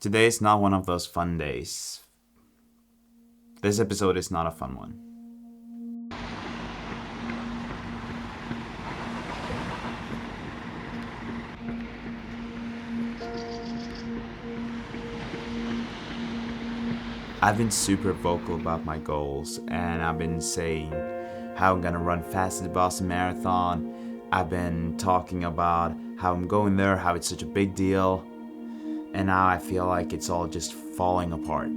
Today is not one of those fun days. This episode is not a fun one. I've been super vocal about my goals, and I've been saying how I'm gonna run fast at the Boston Marathon. I've been talking about how I'm going there, how it's such a big deal, and now I feel like it's all just falling apart.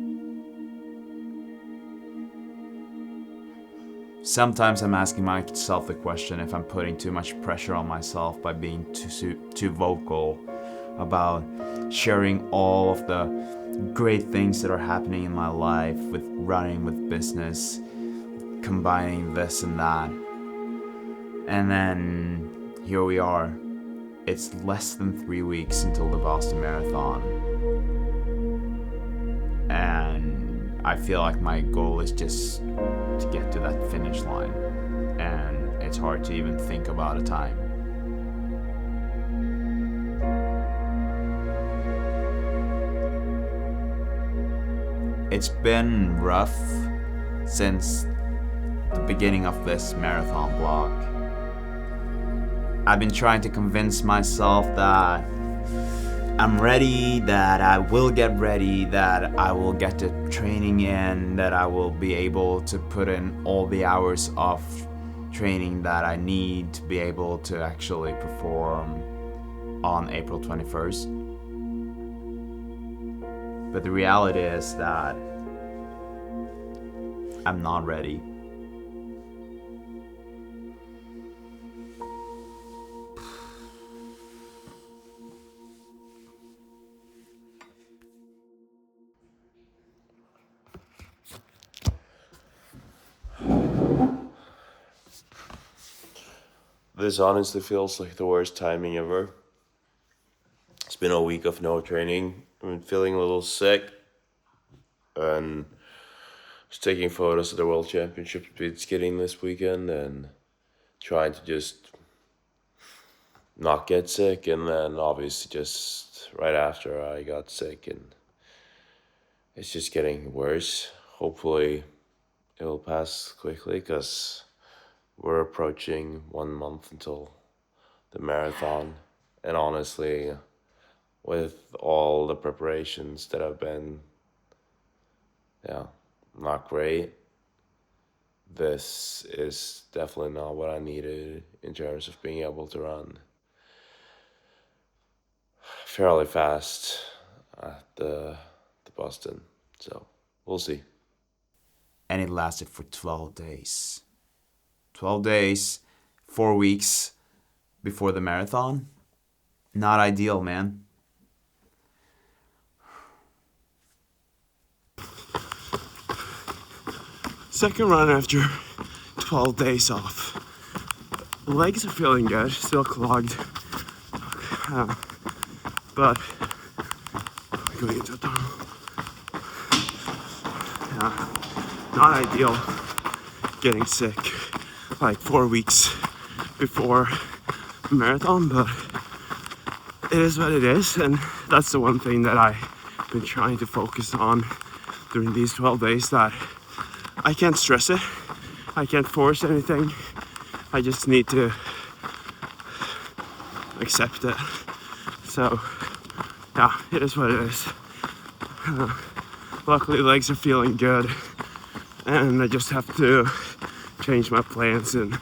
Sometimes I'm asking myself the question if I'm putting too much pressure on myself by being too vocal about sharing all of the great things that are happening in my life, with running, with business, combining this and that. And then here we are. It's less than 3 weeks until the Boston Marathon. And I feel like my goal is just to get to that finish line. And it's hard to even think about a time. It's been rough since the beginning of this marathon block. I've been trying to convince myself that I'm ready, that I will get ready, that I will get the training in, that I will be able to put in all the hours of training that I need to be able to actually perform on April 21st. But the reality is that I'm not ready. This honestly feels like the worst timing ever. It's been a week of no training. I've been feeling a little sick and was taking photos of the World Championship speed skating this weekend and trying to just not get sick, and then obviously just right after I got sick, and it's just getting worse. Hopefully it will pass quickly because we're approaching 1 month until the marathon, and honestly, with all the preparations that have been, not great, this is definitely not what I needed in terms of being able to run fairly fast at the Boston. So we'll see. And it lasted for 12 days. 12 days, 4 weeks before the marathon. Not ideal, man. Second run after 12 days off. Legs are feeling good, still clogged. But going into tunnel. Not ideal getting sick like 4 weeks before the marathon, but it is what it is, and that's the one thing that I've been trying to focus on during these 12 days, that I can't stress it. I can't force anything. I just need to accept it. So, it is what it is. Luckily, legs are feeling good, and I just have to change my plans and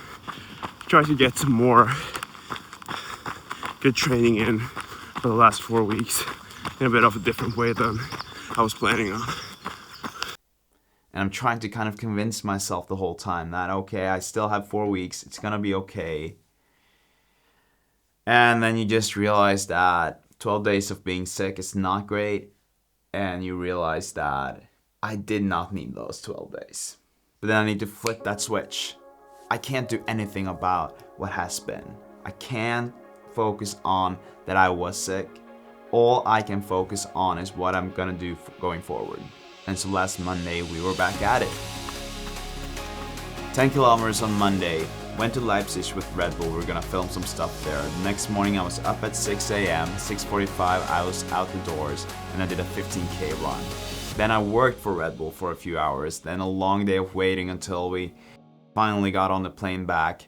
try to get some more good training in for the last 4 weeks in a bit of a different way than I was planning on. And I'm trying to kind of convince myself the whole time that, okay, I still have 4 weeks. It's gonna be okay. And then you just realize that 12 days of being sick is not great. And you realize that I did not need those 12 days. But then I need to flip that switch. I can't do anything about what has been. I can't focus on that I was sick. All I can focus on is what I'm gonna do going forward. And so last Monday, we were back at it. 10 kilometers on Monday, went to Leipzig with Red Bull. We were gonna film some stuff there. The next morning I was up at 6 a.m., 6:45 I was out the doors, and I did a 15K run. Then I worked for Red Bull for a few hours, then a long day of waiting until we finally got on the plane back.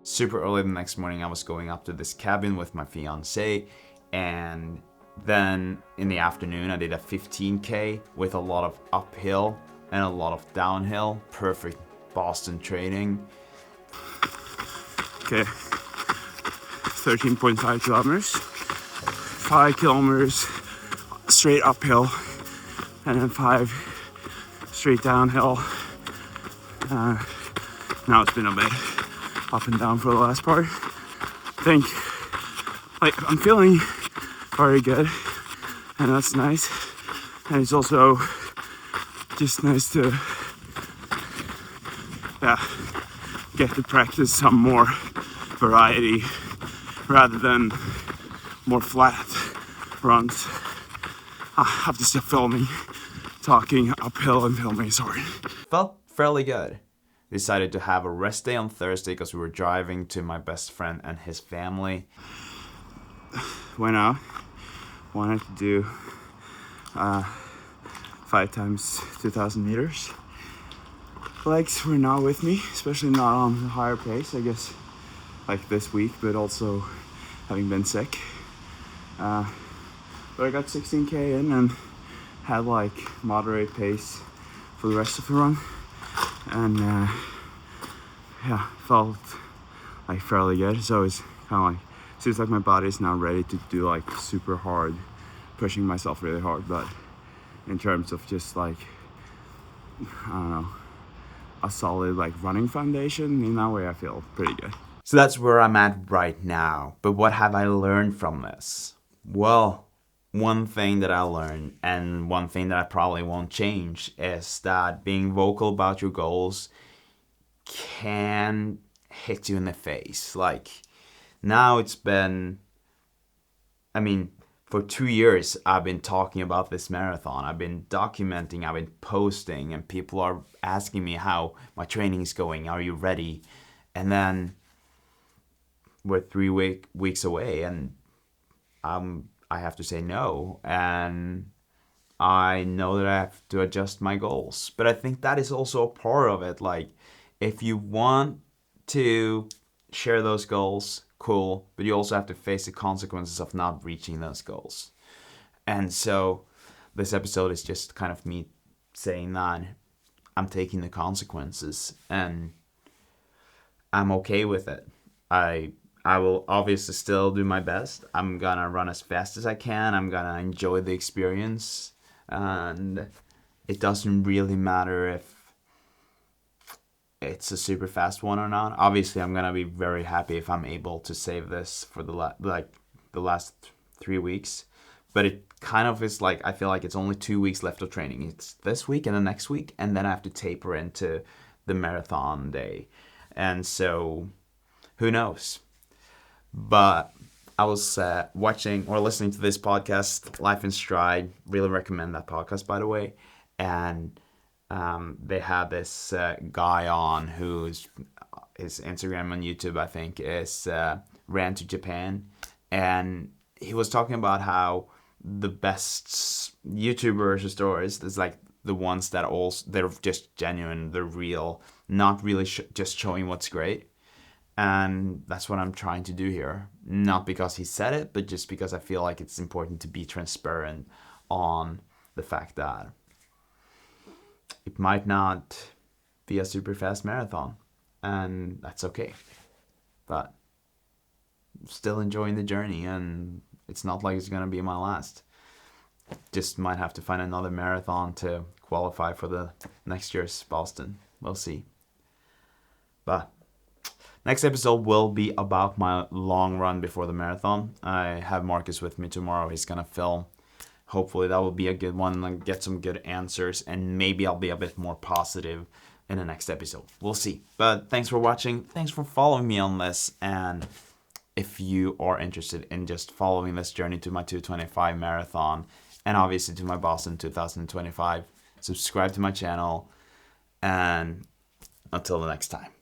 Super early the next morning I was going up to this cabin with my fiance, and then in the afternoon I did a 15K with a lot of uphill and a lot of downhill. Perfect Boston training. Okay, 13.5 kilometers, 5 kilometers straight uphill, and then 5 straight downhill. Now it's been a bit up and down for the last part. I think, I'm feeling very good, and that's nice. And it's also just nice to, get to practice some more variety rather than more flat runs. I have to stop filming, talking uphill and filming, sorry. Felt fairly good. Decided to have a rest day on Thursday because we were driving to my best friend and his family. Went out, wanted to do 5 times 2,000 meters. Legs were not with me, especially not on the higher pace, I guess, like this week, but also having been sick. But I got 16K in and had like moderate pace for the rest of the run. And felt like fairly good. So it's kind of like, seems like my body's now ready to do like super hard, pushing myself really hard. But in terms of just like, I don't know, a solid like running foundation, in that way I feel pretty good. So that's where I'm at right now. But what have I learned from this? Well, one thing that I learned, and one thing that I probably won't change, is that being vocal about your goals can hit you in the face. Like, now it's been, for 2 years I've been talking about this marathon. I've been documenting, I've been posting, and people are asking me how my training is going. Are you ready? And then we're 3 weeks away, and I have to say no, and I know that I have to adjust my goals. But I think that is also a part of it. Like, if you want to share those goals, cool, but you also have to face the consequences of not reaching those goals. And so this episode is just kind of me saying that I'm taking the consequences and I'm okay with it. I will obviously still do my best. I'm gonna run as fast as I can. I'm gonna enjoy the experience. And it doesn't really matter if it's a super fast one or not. Obviously, I'm gonna be very happy if I'm able to save this for the last 3 weeks. But it kind of is like, I feel like it's only 2 weeks left of training. It's this week and the next week, and then I have to taper into the marathon day. And so, who knows? But I was watching or listening to this podcast, Life in Stride. Really recommend that podcast, by the way. And they had this guy on whose his Instagram and YouTube, I think, is Ran to Japan. And he was talking about how the best YouTubers or stories is like the ones that they're just genuine, they're real, not really just showing what's great. And that's what I'm trying to do here. Not because he said it, but just because I feel like it's important to be transparent on the fact that it might not be a super fast marathon. And that's okay. But still enjoying the journey, and it's not like it's going to be my last. Just might have to find another marathon to qualify for the next year's Boston. We'll see. But next episode will be about my long run before the marathon. I have Marcus with me tomorrow. He's going to film. Hopefully that will be a good one and get some good answers. And maybe I'll be a bit more positive in the next episode. We'll see. But thanks for watching. Thanks for following me on this. And if you are interested in just following this journey to my 225 marathon and obviously to my Boston 2025, subscribe to my channel. And until the next time.